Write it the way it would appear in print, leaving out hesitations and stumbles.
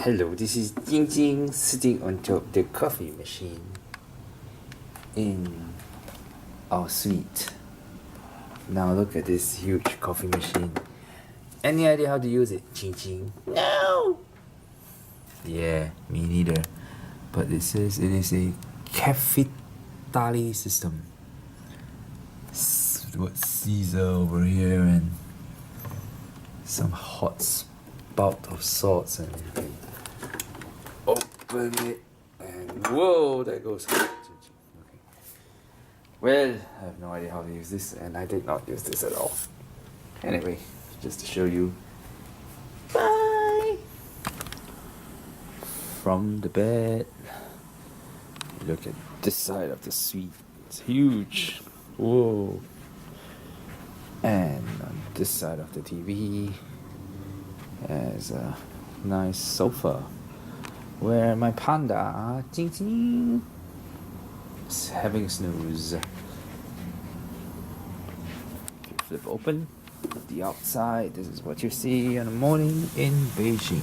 Hello, this is Jing Jing sitting on top the coffee machine in our suite. Now look at this huge coffee machine. Any idea how to use it, Jing Jing? No! Yeah, me neither. But it says it is a cafetali system. What Caesar over here and some hot spout of sorts, and you can open it and whoa, there goes. Okay. Well, I have no idea how to use this, and I did not use this at all. Anyway, just to show you. Bye! From the bed, look at this side of the suite. It's huge. Whoa. And on this side of the TV, there's a nice sofa where my panda, Jing Jing, is having a snooze. If you flip open the outside, this is what you see in the morning in Beijing.